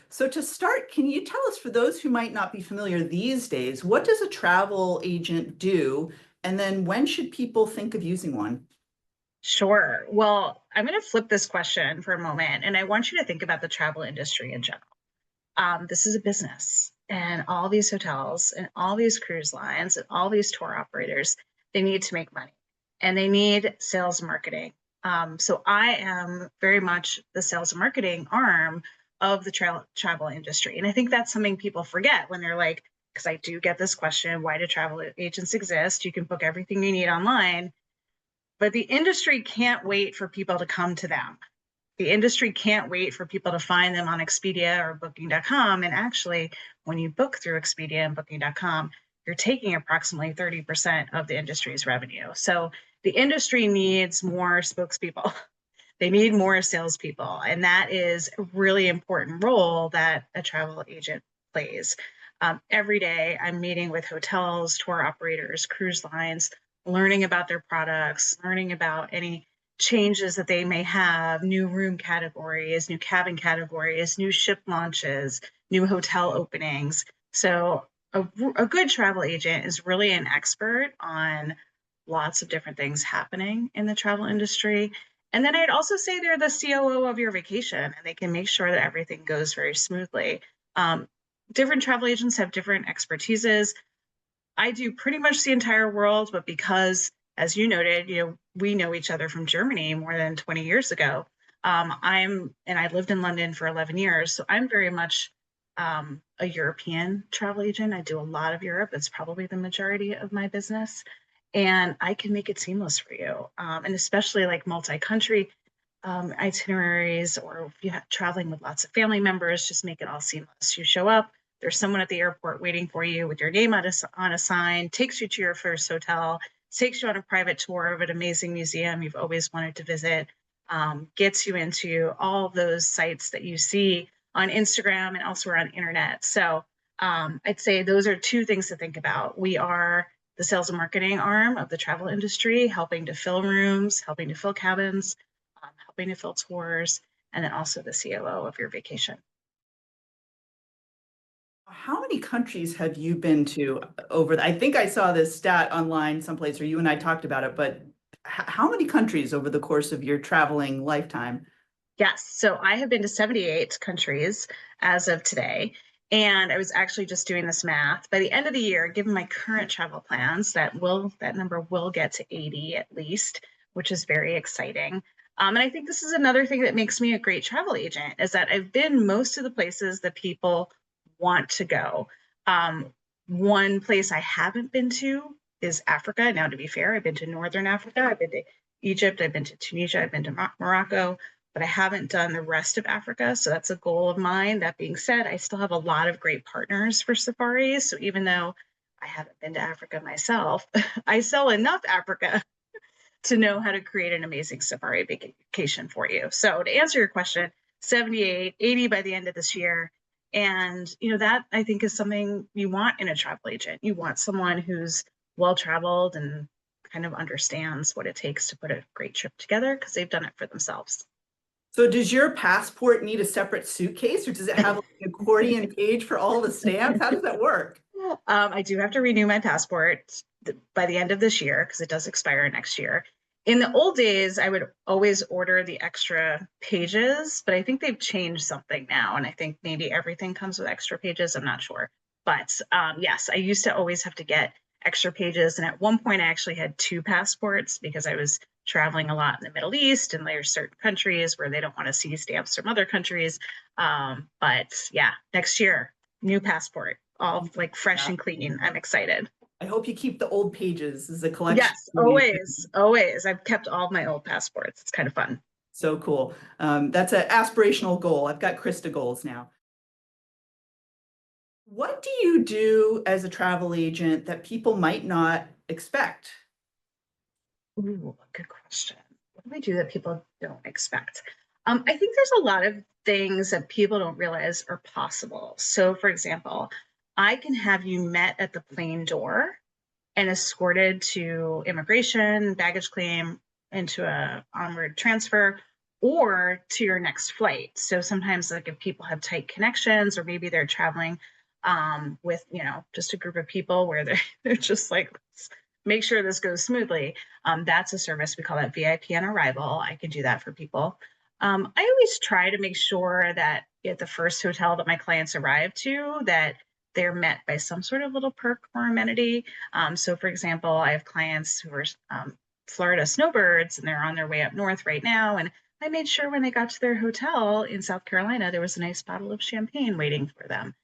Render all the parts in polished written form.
So to start, can you tell us, for those who might not be familiar these days, what does a travel agent do? And then when should people think of using one? Sure. Well, I'm going to flip this question for a moment, and I want you to think about the travel industry in general. This is a business, and all these hotels, and all these cruise lines, and all these tour operators, they need to make money, and they need sales and marketing. So I am very much the sales and marketing arm of the travel industry, and I think that's something people forget when they're like, because I do get this question, why do travel agents exist? You can book everything you need online, but the industry can't wait for people to come to them. The industry can't wait for people to find them on Expedia or Booking.com. And actually, when you book through Expedia and Booking.com, you're taking approximately 30% of the industry's revenue. So the industry needs more spokespeople. They need more salespeople. And that is a really important role that a travel agent plays. Every day, I'm meeting with hotels, tour operators, cruise lines, learning about their products, learning about any changes that they may have, new room categories, new cabin categories, new ship launches, new hotel openings. So a good travel agent is really an expert on lots of different things happening in the travel industry. And then I'd also say they're the COO of your vacation, and they can make sure that everything goes very smoothly. Um, Different travel agents have different expertises. I do pretty much the entire world, but because, as you noted, we know each other from Germany more than 20 years ago. And I lived in London for 11 years, so I'm very much a European travel agent. I do a lot of Europe. It's probably the majority of my business, and I can make it seamless for you. And especially like multi-country itineraries, or if you're traveling with lots of family members, just make it all seamless. You show up, there's someone at the airport waiting for you with your name on a sign, takes you to your first hotel, takes you on a private tour of an amazing museum you've always wanted to visit, gets you into all those sites that you see on Instagram and elsewhere on internet. So I'd say those are two things to think about. We are the sales and marketing arm of the travel industry, helping to fill rooms, helping to fill cabins, helping to fill tours, and then also the COO of your vacation. How many countries have you been to I think I saw this stat online someplace, or you and I talked about it, but how many countries over the course of your traveling lifetime? Yes, so I have been to 78 countries as of today. And I was actually just doing this math. By the end of the year, given my current travel plans, that number will get to 80 at least, which is very exciting. And I think this is another thing that makes me a great travel agent, is that I've been most of the places that people want to go. Um, One place I haven't been to is Africa. Now, to be fair, I've been to Northern Africa, I've been to Egypt, I've been to Tunisia, I've been to Morocco, but I haven't done the rest of Africa. So that's a goal of mine. That being said, I still have a lot of great partners for safaris. So even though I haven't been to Africa myself, I sell enough Africa to know how to create an amazing safari vacation for you. So to answer your question, 78, 80 by the end of this year. And that I think is something you want in a travel agent. You want someone who's well traveled and kind of understands what it takes to put a great trip together because they've done it for themselves. So does your passport need a separate suitcase, or does it have like an accordion page for all the stamps? How does that work? I do have to renew my passport by the end of this year because it does expire next year. In the old days, I would always order the extra pages, but I think they've changed something now. And I think maybe everything comes with extra pages. I'm not sure. But yes, I used to always have to get extra pages. And at one point, I actually had two passports because I was traveling a lot in the Middle East, and there's certain countries where they don't want to see stamps from other countries. But yeah, next year, new passport, all like fresh Yeah. and clean. I'm excited. I hope you keep the old pages as a collection. Yes, always, always. I've kept all of my old passports. It's kind of fun. So cool. That's an aspirational goal. I've got Krista goals now. What do you do as a travel agent that people might not expect? Ooh, good question. What do I do that people don't expect? I think there's a lot of things that people don't realize are possible. So, for example, I can have you met at the plane door and escorted to immigration, baggage claim, into a onward transfer, or to your next flight. So sometimes like if people have tight connections, or maybe they're traveling with, just a group of people where they're just like, let's make sure this goes smoothly. That's a service. We call that VIP on arrival. I can do that for people. I always try to make sure that at the first hotel that my clients arrive to, that they're met by some sort of little perk or amenity. So for example, I have clients who are Florida snowbirds, and they're on their way up north right now. And I made sure when they got to their hotel in South Carolina, there was a nice bottle of champagne waiting for them.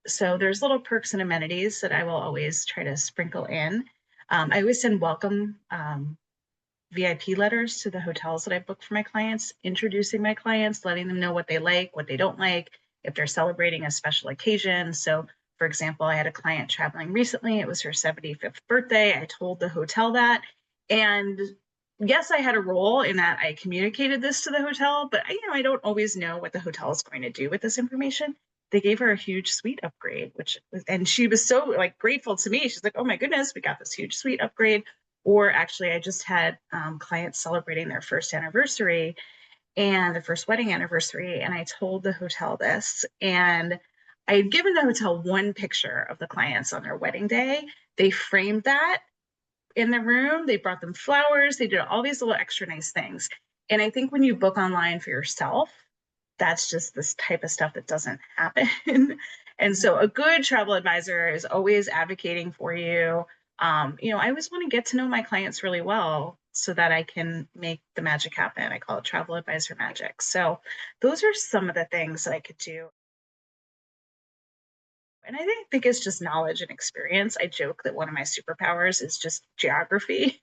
So there's little perks and amenities that I will always try to sprinkle in. I always send welcome VIP letters to the hotels that I book for my clients, introducing my clients, letting them know what they like, what they don't like, if they're celebrating a special occasion. So, for example, I had a client traveling recently. It was her 75th birthday. I told the hotel that. And yes, I had a role in that I communicated this to the hotel, but I don't always know what the hotel is going to do with this information. They gave her a huge suite upgrade, and she was so like grateful to me. She's like, "Oh my goodness, we got this huge suite upgrade." Or actually, I just had clients celebrating their first anniversary and their first wedding anniversary. And I told the hotel this, and I had given the hotel one picture of the clients on their wedding day. They framed that in the room. They brought them flowers. They did all these little extra nice things. And I think when you book online for yourself, that's just this type of stuff that doesn't happen. And so a good travel advisor is always advocating for you. I always want to get to know my clients really well so that I can make the magic happen. I call it travel advisor magic. So those are some of the things that I could do. And I think it's just knowledge and experience. I joke that one of my superpowers is just geography.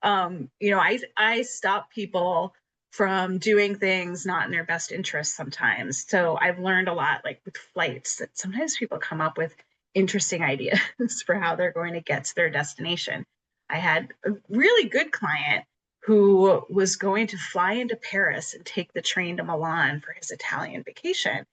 I stop people from doing things not in their best interest sometimes. So I've learned a lot, like with flights, that sometimes people come up with interesting ideas for how they're going to get to their destination. I had a really good client who was going to fly into Paris and take the train to Milan for his Italian vacation.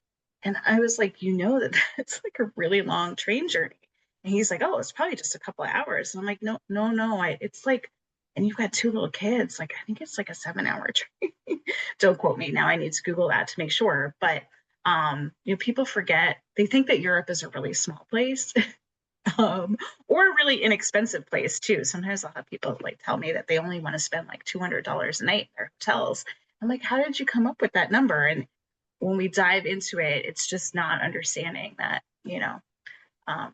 And I was like, that that's like a really long train journey. And he's like, oh, it's probably just a couple of hours. And I'm like, no, no, no. It's like, and you've got two little kids. Like, I think it's like a 7-hour train. Don't quote me. Now I need to Google that to make sure. But, people forget, they think that Europe is a really small place. Or a really inexpensive place too. Sometimes I'll have people like tell me that they only want to spend like $200 a night in their hotels. I'm like, how did you come up with that number? And when we dive into it, it's just not understanding that,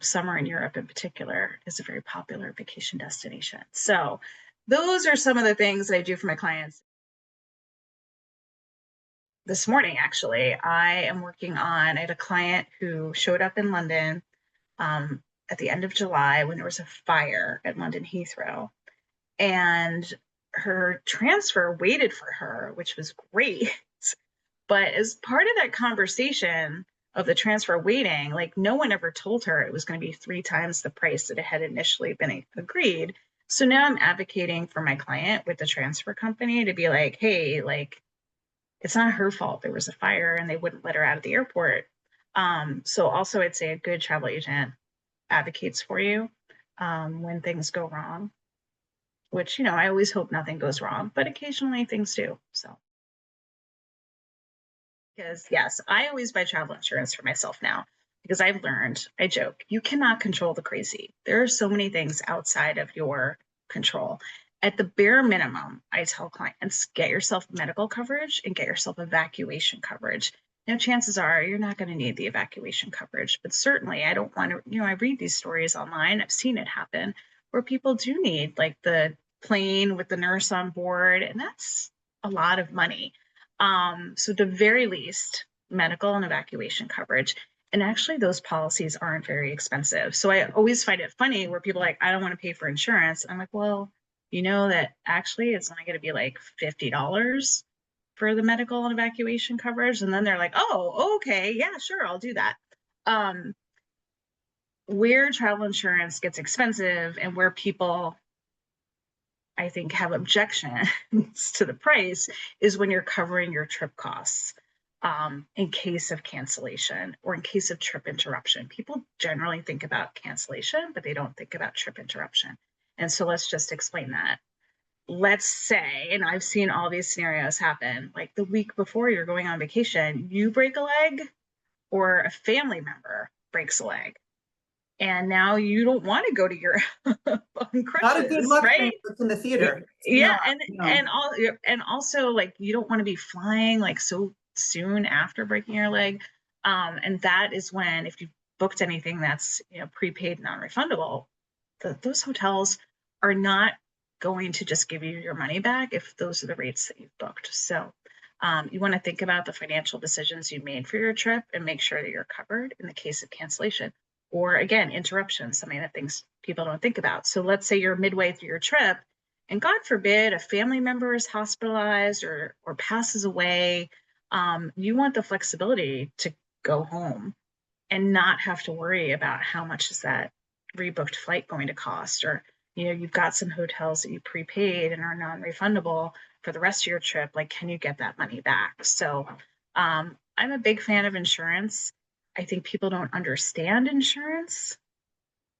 summer in Europe in particular is a very popular vacation destination. So those are some of the things that I do for my clients. This morning, actually, I had a client who showed up in London at the end of July when there was a fire at London Heathrow. And her transfer waited for her, which was great. But as part of that conversation of the transfer waiting, like no one ever told her it was going to be 3 times the price that it had initially been agreed. So now I'm advocating for my client with the transfer company to be like, hey, like, it's not her fault. There was a fire and they wouldn't let her out of the airport. So also I'd say a good travel agent advocates for you when things go wrong, which, I always hope nothing goes wrong, but occasionally things do. So. Because yes, I always buy travel insurance for myself now because I've learned, I joke, you cannot control the crazy. There are so many things outside of your control. At the bare minimum, I tell clients, get yourself medical coverage and get yourself evacuation coverage. Now, chances are you're not going to need the evacuation coverage, but certainly I don't want to, I read these stories online. I've seen it happen where people do need like the plane with the nurse on board, and that's a lot of money. So at the very least, medical and evacuation coverage. And actually, those policies aren't very expensive. So I always find it funny where people are like, I don't want to pay for insurance. I'm like, well, you know that actually it's only going to be like $50 for the medical and evacuation coverage. And then they're like, oh, okay, yeah, sure, I'll do that. Where travel insurance gets expensive and where people I think have objections to the price is when you're covering your trip costs in case of cancellation or in case of trip interruption. People generally think about cancellation, but they don't think about trip interruption. And so let's just explain that. let's say, and I've seen all these scenarios happen, like the week before you're going on vacation, you break a leg or a family member breaks a leg. And now you don't want to go to Europe on Not a good crutches, luck thing right? if it's in the theater. Yeah, No, no. and also like you don't want to be flying like so soon after breaking your leg. And that is when if you booked anything that's prepaid non-refundable, those hotels are not going to just give you your money back if those are the rates that you've booked. So you want to think about the financial decisions you made for your trip and make sure that you're covered in the case of cancellation or again interruptions, something that things people don't think about. So let's say you're midway through your trip and God forbid a family member is hospitalized or passes away. You want the flexibility to go home and not have to worry about how much is that rebooked flight going to cost, or you've got some hotels that you prepaid and are non-refundable for the rest of your trip. Like, can you get that money back? So I'm a big fan of insurance. I think people don't understand insurance,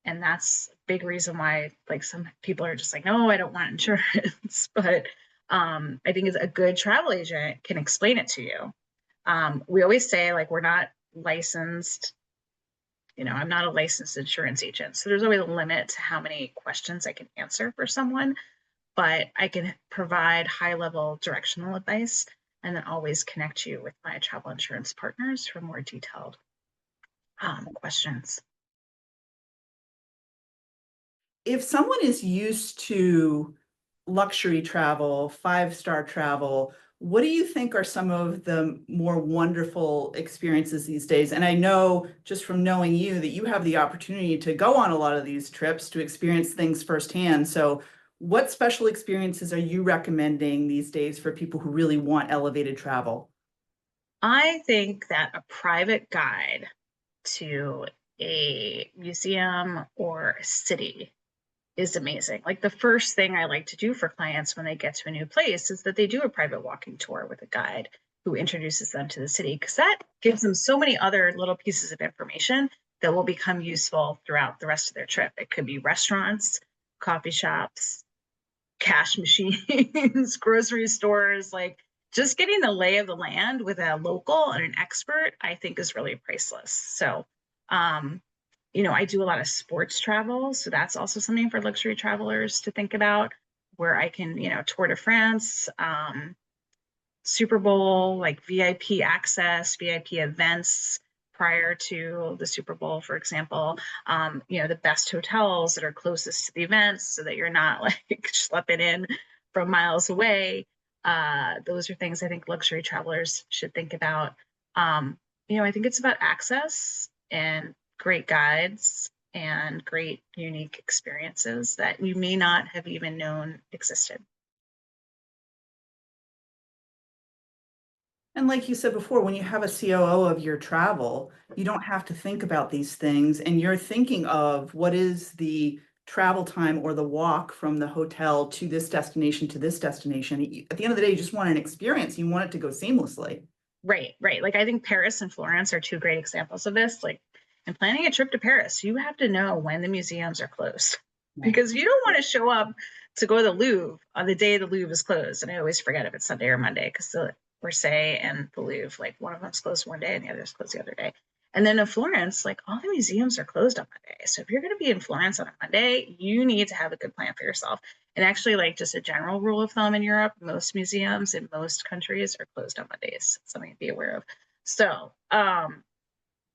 and that's a big reason why like some people are just like, no, I don't want insurance. But I think a good travel agent can explain it to you. We always say like we're not licensed, I'm not a licensed insurance agent. So there's always a limit to how many questions I can answer for someone, but I can provide high level directional advice and then always connect you with my travel insurance partners for more detailed questions. If someone is used to luxury travel, five-star travel, what do you think are some of the more wonderful experiences these days? And I know just from knowing you that you have the opportunity to go on a lot of these trips to experience things firsthand. So what special experiences are you recommending these days for people who really want elevated travel? I think that a private guide to a museum or a city is amazing. Like the first thing I like to do for clients when they get to a new place is that they do a private walking tour with a guide who introduces them to the city, because that gives them so many other little pieces of information that will become useful throughout the rest of their trip. It could be restaurants, coffee shops, cash machines, grocery stores, like just getting the lay of the land with a local and an expert, I think is really priceless. So, um, I do a lot of sports travel. So that's also something for luxury travelers to think about where I can, Tour de France, Super Bowl, like VIP access, VIP events prior to the Super Bowl, for example, the best hotels that are closest to the events so that you're not like schlepping in from miles away. Those are things I think luxury travelers should think about. I think it's about access and great guides and great unique experiences that you may not have even known existed. And like you said before, when you have a COO of your travel, you don't have to think about these things and you're thinking of what is the travel time or the walk from the hotel to this destination to this destination. At the end of the day, you just want an experience. You want it to go seamlessly. Right, right. Like I think Paris and Florence are two great examples of this. Like in planning a trip to Paris, you have to know when the museums are closed Right. because you don't want to show up to go to the Louvre on the day the Louvre is closed. And I always forget if it's Sunday or Monday because the Orsay and the Louvre, like one of them's closed one day and the other's closed the other day. And then in Florence, like all the museums are closed on Monday. So if you're going to be in Florence on a Monday, you need to have a good plan for yourself. And actually, like just a general rule of thumb in Europe, most museums in most countries are closed on Mondays. Something to be aware of. So,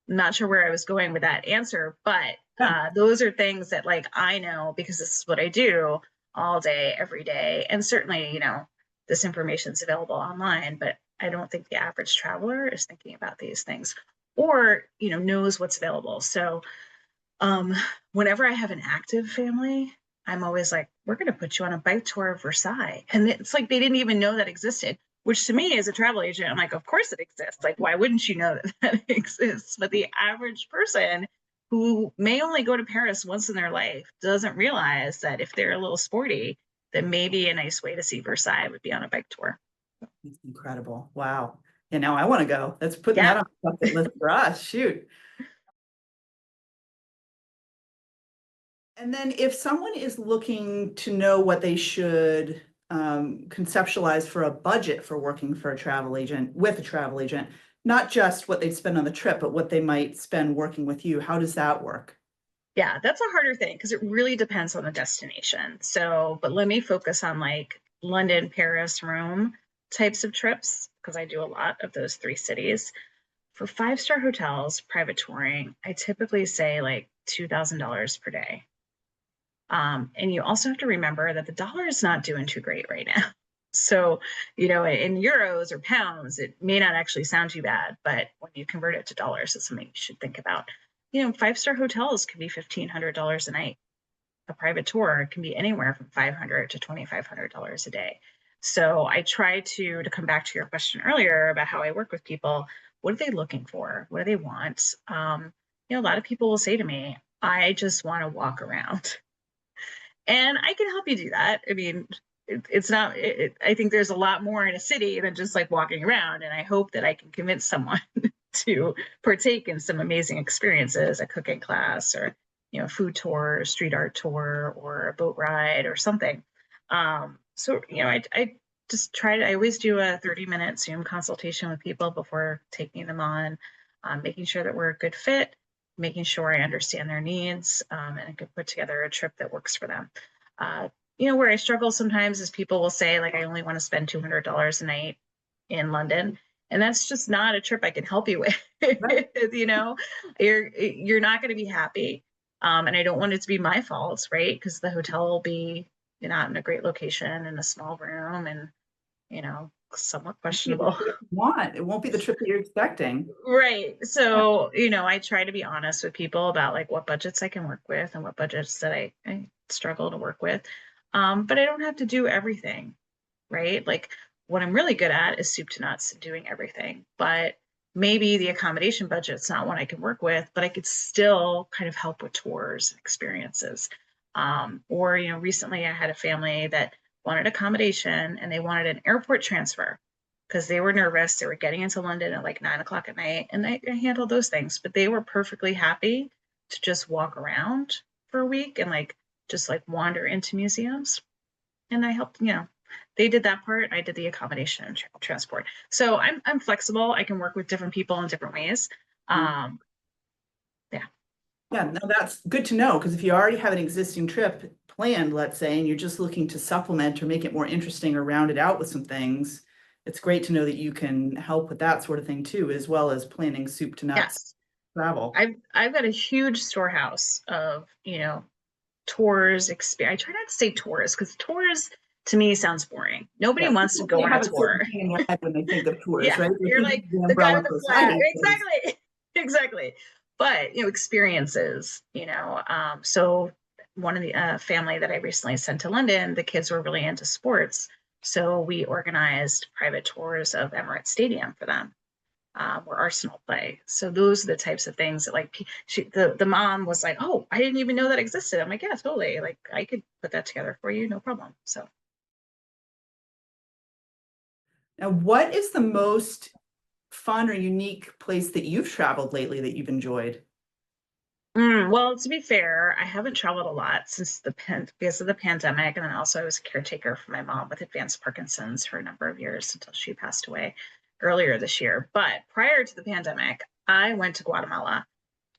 not sure where I was going with that answer, but Yeah. those are things that like I know because this is what I do all day, every day. And certainly, this information is available online, but I don't think the average traveler is thinking about these things or, knows what's available. So um, whenever I have an active family, I'm always like, we're going to put you on a bike tour of Versailles. And it's like they didn't even know that existed, which to me as a travel agent, I'm like, of course it exists. Like, why wouldn't you know that that exists? But the average person who may only go to Paris once in their life doesn't realize that if they're a little sporty, that maybe a nice way to see Versailles would be on a bike tour. It's incredible. Wow. Yeah, now I want to go. That's putting Yeah. that on the bucket list for us. Shoot. And then if someone is looking to know what they should conceptualized for a budget for working for a travel agent with a travel agent, not just what they'd spend on the trip, but what they might spend working with you. How does that work? Yeah, that's a harder thing because it really depends on the destination. So, but let me focus on like London, Paris, Rome types of trips because I do a lot of those three cities. For five-star hotels, private touring, I typically say like $2,000 per day. And you also have to remember that the dollar is not doing too great right now. So, in euros or pounds, it may not actually sound too bad, but when you convert it to dollars, it's something you should think about. Five-star hotels can be $1,500 a night. A private tour can be anywhere from $500 to $2,500 a day. So I try to come back to your question earlier about how I work with people. What are they looking for? What do they want? A lot of people will say to me, I just want to walk around. And I can help you do that. I mean, it's not, I think there's a lot more in a city than just like walking around. And I hope that I can convince someone to partake in some amazing experiences, a cooking class or, food tour, street art tour, or a boat ride or something. I just I always do a 30-minute Zoom consultation with people before taking them on, making sure that we're a good fit, making sure I understand their needs, and I can put together a trip that works for them. Where I struggle sometimes is people will say, like, I only want to spend $200 a night in London. And that's just not a trip I can help you with. Right. You're not going to be happy. And I don't want it to be my fault, right? Because the hotel will be not in a great location in a small room and, somewhat questionable. It won't be the trip that you're expecting. Right. Yeah. So, I try to be honest with people about like what budgets I can work with and what budgets that I struggle to work with. But I don't have to do everything, right? Like what I'm really good at is soup to nuts and doing everything. But maybe the accommodation budget's not one I can work with, but I could still kind of help with tours and experiences. Or, recently I had a family that wanted accommodation and they wanted an airport transfer because they were nervous. They were getting into London at like 9 o'clock at night, and I handled those things. But they were perfectly happy to just walk around for a week and like just like wander into museums. And I helped, they did that part. I did the accommodation and transport. So I'm flexible. I can work with different people in different ways. Um, yeah. Yeah, no, that's good to know because if you already have an existing trip planned, let's say, and you're just looking to supplement or make it more interesting or round it out with some things, it's great to know that you can help with that sort of thing too, as well as planning soup to nuts Yes. travel. I've got a huge storehouse of, tours. I try not to say tours because tours to me sounds boring. Nobody Yeah, wants to people go they on a have a tour. certain thing in their head when they think of tours, Yeah, right? They you're think of like the the guy umbrella with the flag. society things. Exactly. Exactly. But, experiences, so one of the family that I recently sent to London, the kids were really into sports. So we organized private tours of Emirates Stadium for them, where Arsenal play. So those are the types of things that like the mom was like, oh, I didn't even know that existed. I'm like, yeah, totally. Like I could put that together for you, no problem. So Now, what is the most fun or unique place that you've traveled lately that you've enjoyed? Well, to be fair, I haven't traveled a lot since because of the pandemic, and then also I was a caretaker for my mom with advanced Parkinson's for a number of years until she passed away earlier this year. But prior to the pandemic, I went to Guatemala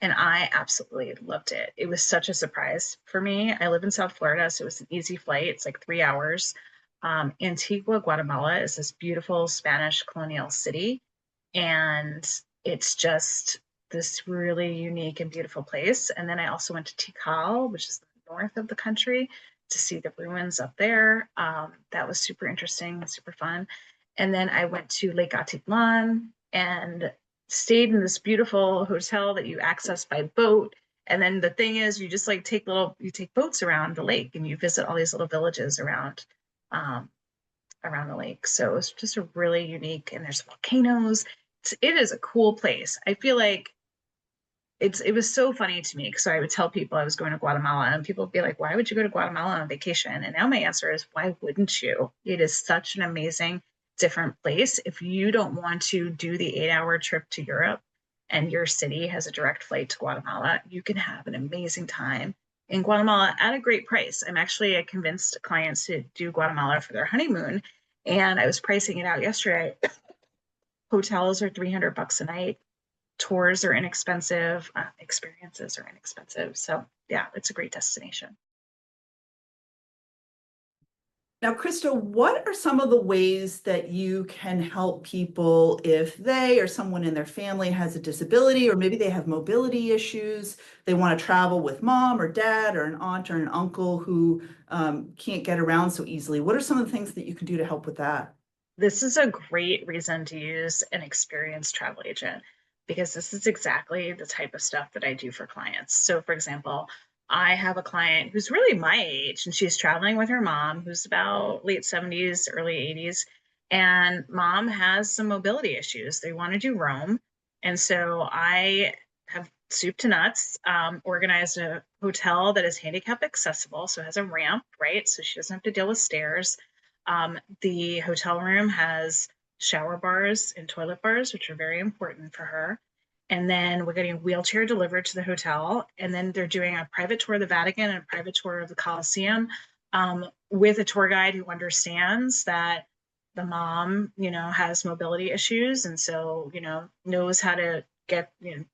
and I absolutely loved it. It was such a surprise for me. I live in South Florida, so it was an easy flight. It's like 3 hours. Antigua, Guatemala is this beautiful Spanish colonial city, and it's just this really unique and beautiful place. And then I also went to Tikal, which is the north of the country, to see the ruins up there. That was super interesting, super fun. And then I went to Lake Atitlan and stayed in this beautiful hotel that you access by boat. And then the thing is, you just like you take boats around the lake and you visit all these little villages um, around the lake. So it's just a really unique, and there's volcanoes. It is a cool place. I feel like it was so funny to me because I would tell people I was going to Guatemala and people would be like, why would you go to Guatemala on vacation? And now my answer is, why wouldn't you? It is such an amazing, different place. If you don't want to do the 8-hour trip to Europe and your city has a direct flight to Guatemala, you can have an amazing time in Guatemala at a great price. I convinced clients to do Guatemala for their honeymoon, and I was pricing it out yesterday. Hotels are $300 a night. Tours are inexpensive. Experiences are inexpensive. So yeah, it's a great destination. Now, Krista, what are some of the ways that you can help people if they or someone in their family has a disability, or maybe they have mobility issues, they want to travel with mom or dad or an aunt or an uncle who can't get around so easily? What are some of the things that you can do to help with that? This is a great reason to use an experienced travel agent because this is exactly the type of stuff that I do for clients. So, for example, I have a client who's really my age and she's traveling with her mom, who's about late 70s, early 80s. And mom has some mobility issues. They want to do Rome. And so I have soup to nuts, organized a hotel that is handicap accessible. So it has a ramp, right? So she doesn't have to deal with stairs. The hotel room has shower bars and toilet bars, which are very important for her. And then we're getting a wheelchair delivered to the hotel. And then they're doing a private tour of the Vatican and a private tour of the Colosseum, with a tour guide who understands that the mom, has mobility issues. And so, knows how to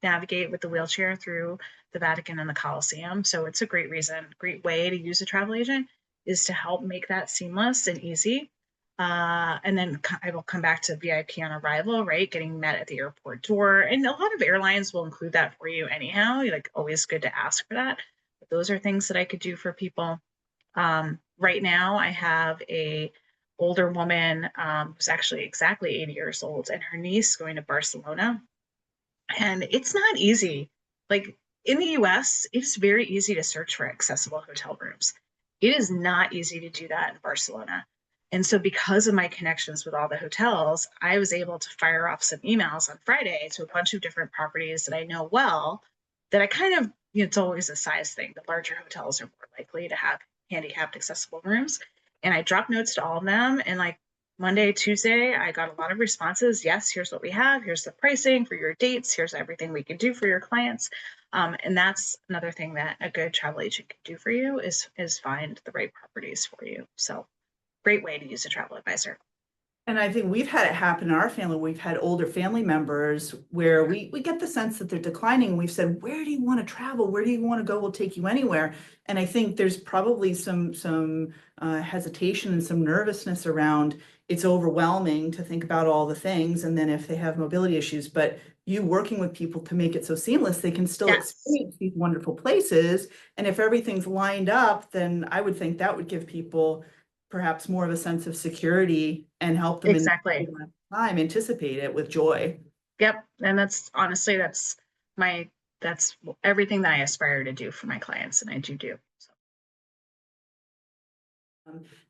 navigate with the wheelchair through the Vatican and the Colosseum. So it's a great reason, great way to use a travel agent is to help make that seamless and easy. And then I will come back to VIP on arrival, right? Getting met at the airport door. And a lot of airlines will include that for you anyhow. Like always good to ask for that. But those are things that I could do for people. Right now I have a older woman who's actually exactly 80 years old and her niece going to Barcelona. And it's not easy. Like in the US, it's very easy to search for accessible hotel rooms. It is not easy to do that in Barcelona. And so, because of my connections with all the hotels, I was able to fire off some emails on Friday to a bunch of different properties that I know well. That I kind of, it's always a size thing. The larger hotels are more likely to have handicapped accessible rooms. And I dropped notes to all of them. And like Monday, Tuesday, I got a lot of responses. Yes, here's what we have. Here's the pricing for your dates. Here's everything we can do for your clients. And that's another thing that a good travel agent can do for you is find the right properties for you. So great way to use a travel advisor. And I think we've had it happen in our family. We've had older family members where we get the sense that they're declining. We've said, where do you want to travel? Where do you want to go? We'll take you anywhere. And I think there's probably some hesitation and some nervousness around it's overwhelming to think about all the things. And then if they have mobility issues, but you working with people to make it so seamless, they can still Yes, experience these wonderful places. And if everything's lined up, then I would think that would give people perhaps more of a sense of security and help them in exactly. time anticipate it with joy. Yep. And that's honestly, my, that's everything that I aspire to do for my clients. And I do. So.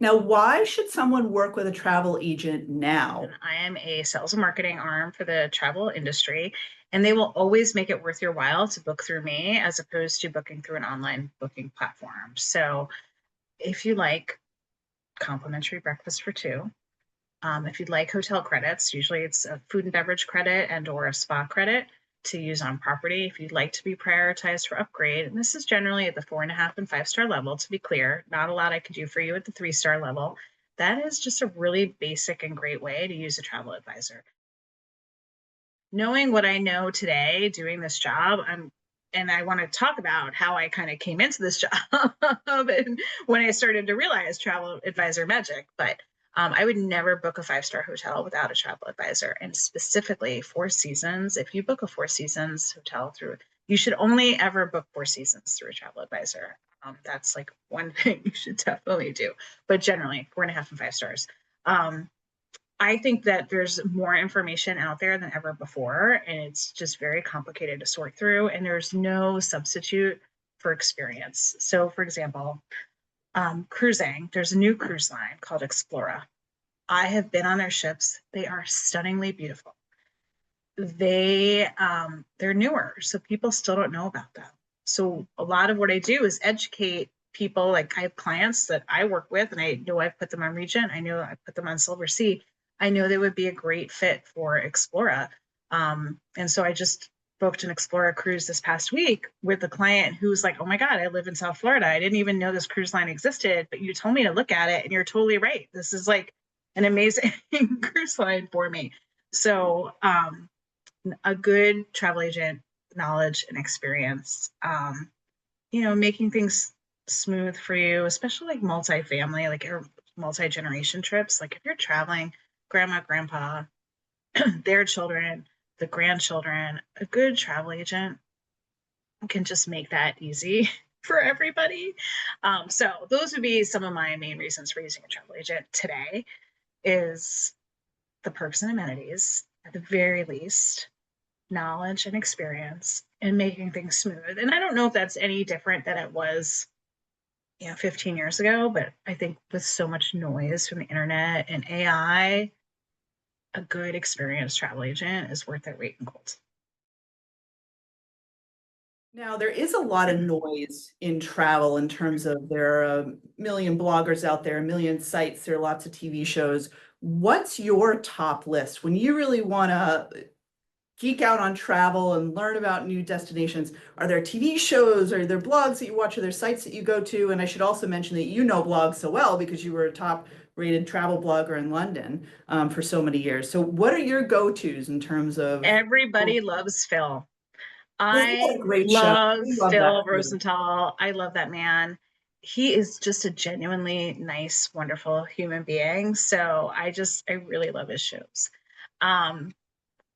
Now, why should someone work with a travel agent And now? I am a sales and marketing arm for the travel industry, and they will always make it worth your while to book through me as opposed to booking through an online booking platform. So if you like complimentary breakfast for two, if you'd like hotel credits, usually it's a food and beverage credit and or a spa credit to use on property. If you'd like to be prioritized for upgrade, and this is generally at the 4.5 and 5-star level, to be clear, not a lot I could do for you at the 3-star level. That is just a really basic and great way to use a travel advisor. Knowing what I know today doing this job, and I want to talk about how I kind of came into this job and when I started to realize travel advisor magic. But I would never book a 5-star hotel without a travel advisor, and specifically Four Seasons. If you book a Four Seasons hotel through, you should only ever book Four Seasons through a travel advisor. That's like one thing you should definitely do. But generally, 4.5 and 5 stars. I think that there's more information out there than ever before, and it's just very complicated to sort through, and there's no substitute for experience. So, for example, cruising, there's a new cruise line called Explora. I have been on their ships. They are stunningly beautiful. They're newer, so people still don't know about them. So a lot of what I do is educate people. Like I have clients that I work with, and I know I've put them on Regent. I know I put them on Silver Sea. I know they would be a great fit for Explora. And so I just booked an Explorer cruise this past week with a client who's like, oh my God, I live in South Florida. I didn't even know this cruise line existed, but you told me to look at it and you're totally right. This is like an amazing cruise line for me. So a good travel agent, knowledge and experience, making things smooth for you, especially like multi-family, like your multi-generation trips. Like if you're traveling, grandma, grandpa, their children, the grandchildren, a good travel agent can just make that easy for everybody. So those would be some of my main reasons for using a travel agent today is the perks and amenities, at the very least, knowledge and experience, and making things smooth. And I don't know if that's any different than it was 15 years ago, but I think with so much noise from the internet and AI, a good experienced travel agent is worth their weight in gold. Now, there is a lot of noise in travel in terms of there are a million bloggers out there, a million sites, there are lots of TV shows. What's your top list when you really want to geek out on travel and learn about new destinations? Are there TV shows? Are there blogs that you watch? Are there sites that you go to? And I should also mention that you know blogs so well because you were a top rated travel blogger in London for so many years. So what are your go-tos in terms of, Everybody loves Phil. isn't that I a great show? love We love that Phil too. Rosenthal. I love that man. He is just a genuinely nice, wonderful human being. So I really love his shows. Um,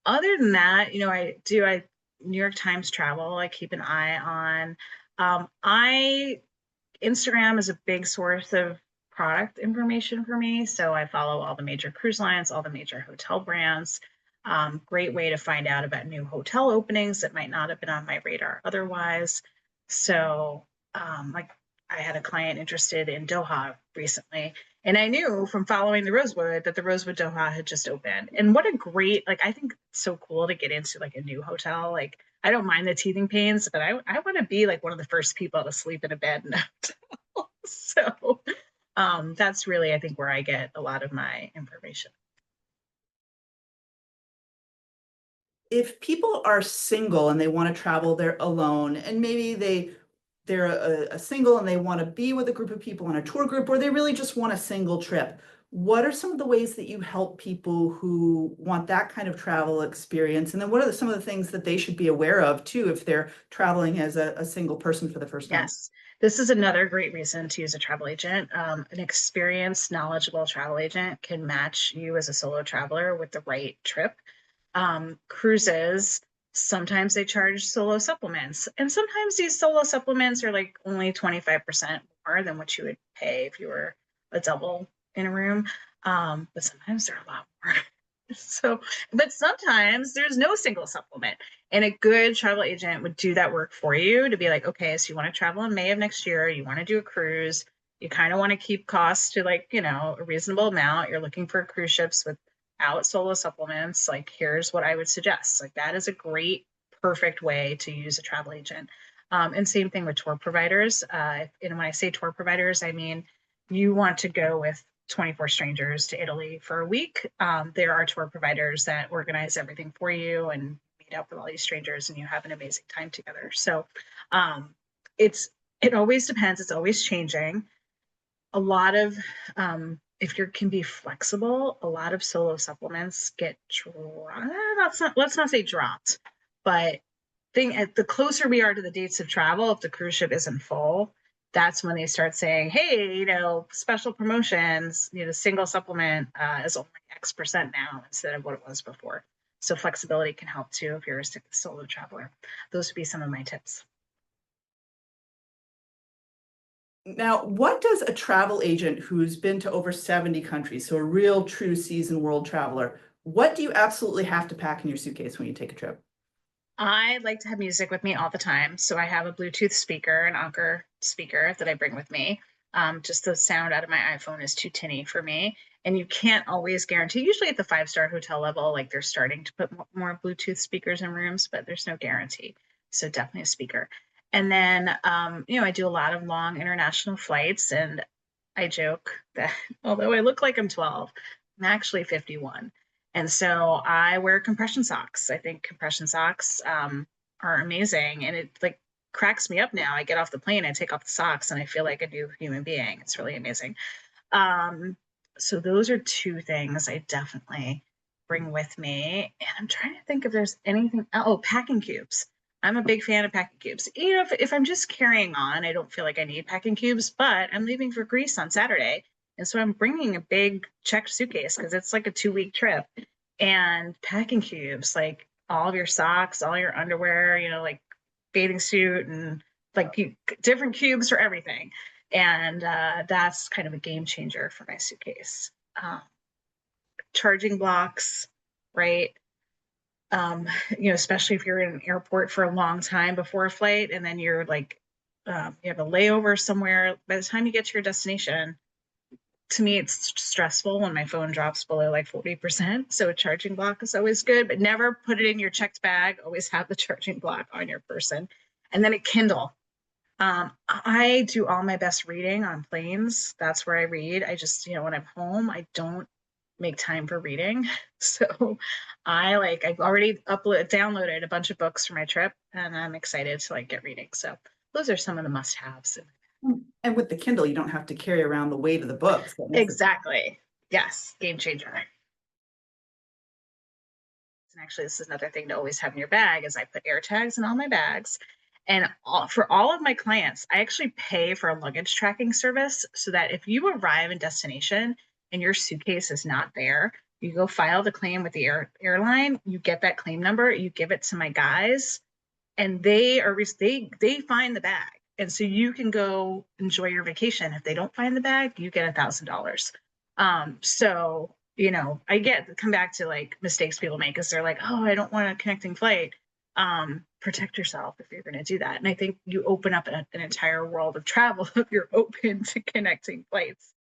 Other than that, I New York Times travel, I keep an eye on. I Instagram is a big source of product information for me. So I follow all the major cruise lines, all the major hotel brands. Great way to find out about new hotel openings that might not have been on my radar otherwise. So, like, I had a client interested in Doha recently, and I knew from following the Rosewood that the Rosewood Doha had just opened. And what a great, like, I think it's so cool to get into like a new hotel. Like, I don't mind the teething pains, but I want to be like one of the first people to sleep in a bed in a hotel. So that's really, I think, where I get a lot of my information. If people are single and they want to travel, they're alone, and maybe they're a single and they want to be with a group of people on a tour group, or they really just want a single trip. What are some of the ways that you help people who want that kind of travel experience? And then what are some of the things that they should be aware of too if they're traveling as a single person for the first time? Yes, this is another great reason to use a travel agent. An experienced, knowledgeable travel agent can match you as a solo traveler with the right trip. Cruises, sometimes they charge solo supplements, and sometimes these solo supplements are like only 25% more than what you would pay if you were a double in a room. But sometimes they're a lot more. So, but sometimes there's no single supplement. And a good travel agent would do that work for you to be like, okay, so you want to travel in May of next year, you want to do a cruise, you kind of want to keep costs to like, a reasonable amount. You're looking for cruise ships without solo supplements. Like, here's what I would suggest. Like, that is a great, perfect way to use a travel agent. And same thing with tour providers. And when I say tour providers, I mean, you want to go with 24 strangers to Italy for a week. There are tour providers that organize everything for you and meet up with all these strangers and you have an amazing time together. So um, it always depends. It's always changing. A lot of if you can be flexible, a lot of solo supplements get let's not say dropped, but the closer we are to the dates of travel, if the cruise ship isn't full, that's when they start saying, hey, special promotions, single supplement is only X% now instead of what it was before. So flexibility can help too if you're a solo traveler. Those would be some of my tips. Now, what does a travel agent who's been to over 70 countries, so a real true seasoned world traveler, what do you absolutely have to pack in your suitcase when you take a trip? I like to have music with me all the time. So I have a Bluetooth speaker, an Anker speaker that I bring with me. Just the sound out of my iPhone is too tinny for me. And you can't always guarantee, usually at the 5-star hotel level, like they're starting to put more Bluetooth speakers in rooms, but there's no guarantee. So definitely a speaker. And then, I do a lot of long international flights, and I joke that although I look like I'm 12, I'm actually 51. And so I wear compression socks. I think compression socks are amazing. And it like cracks me up now. I get off the plane, I take off the socks, and I feel like a new human being. It's really amazing. Um, so those are two things I definitely bring with me. And I'm trying to think if there's anything. Oh, packing cubes. I'm a big fan of packing cubes. You know, if I'm just carrying on, I don't feel like I need packing cubes, but I'm leaving for Greece on Saturday. And so I'm bringing a big checked suitcase because it's like a 2 week trip. And packing cubes, like all of your socks, all your underwear, you know, like bathing suit and like different cubes for everything. And that's kind of a game changer for my suitcase. Charging blocks, right? You know, especially if you're in an airport for a long time before a flight, and then you're like, you have a layover somewhere. By the time you get to your destination, to me, it's stressful when my phone drops below like 40%. So a charging block is always good, but never put it in your checked bag. Always have the charging block on your person. And then a Kindle. I do all my best reading on planes. That's where I read. I just, you know, when I'm home, I don't make time for reading. So I've already downloaded a bunch of books for my trip, and I'm excited to like get reading. So those are some of the must-haves. And with the Kindle, you don't have to carry around the weight of the books. Exactly. Yes, game changer. And actually, this is another thing to always have in your bag is I put air tags in all my bags. And for all of my clients, I actually pay for a luggage tracking service so that if you arrive in destination and your suitcase is not there, you go file the claim with the airline, you get that claim number, you give it to my guys, and they find the bag. And so you can go enjoy your vacation. If they don't find the bag, you get $1,000. So you know, I get come back to like mistakes people make because they're like, oh, I don't want a connecting flight. Protect yourself if you're going to do that. And I think you open up an entire world of travel if you're open to connecting flights.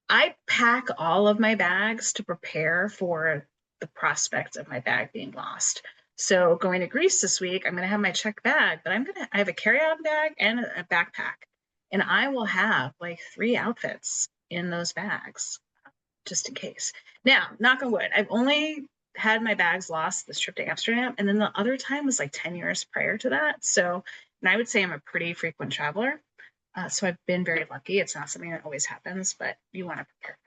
I pack all of my bags to prepare for the prospect of my bag being lost. So going to Greece this week, I'm going to have my checked bag, but I have a carry-on bag and a backpack. And I will have like 3 outfits in those bags just in case. Now, knock on wood, I've only had my bags lost this trip to Amsterdam. And then the other time was like 10 years prior to that. So, and I would say I'm a pretty frequent traveler. So I've been very lucky. It's not something that always happens, but you want to prepare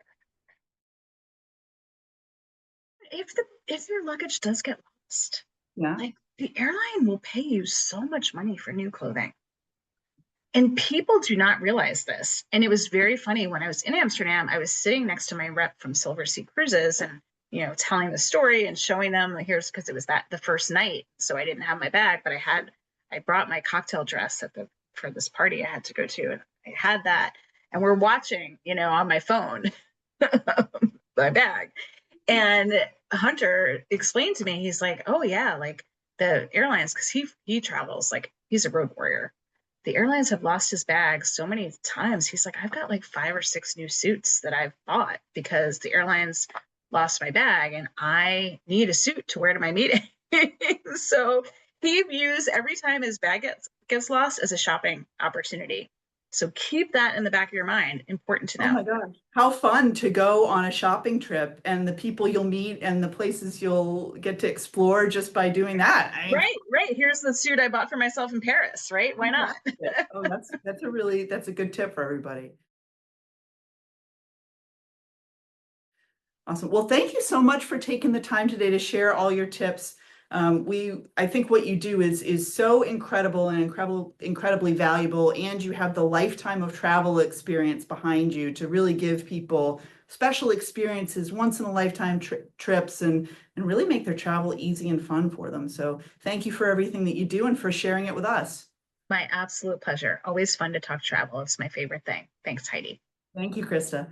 for that. If your luggage does get lost, Yeah. like the airline will pay you so much money for new clothing. And people do not realize this. And it was very funny when I was in Amsterdam, I was sitting next to my rep from Silver Sea Cruises and, you know, telling the story and showing them like, here's because it was the first night. So I didn't have my bag, but I brought my cocktail dress for this party I had to go to. And I had that. And we're watching, you know, on my phone, my bag. And Hunter explained to me, he's like, oh yeah, like the airlines, because he travels, like he's a road warrior, the airlines have lost his bag so many times. He's like, I've got like 5 or 6 new suits that I've bought because the airlines lost my bag and I need a suit to wear to my meeting. So he views every time his bag gets lost as a shopping opportunity. So keep that in the back of your mind. Important to Oh my know. gosh, how fun to go on a shopping trip and the people you'll meet and the places you'll get to explore just by doing that. Right, right. Here's the suit I bought for myself in Paris, right? Why not? Oh, that's a good tip for everybody. Awesome. Well, thank you so much for taking the time today to share all your tips. I think what you do is so incredible and incredibly valuable, and you have the lifetime of travel experience behind you to really give people special experiences, once in a lifetime trips, and really make their travel easy and fun for them. So thank you for everything that you do and for sharing it with us. My absolute pleasure. Always fun to talk travel. It's my favorite thing. Thanks, Heidi. Thank you, Krista.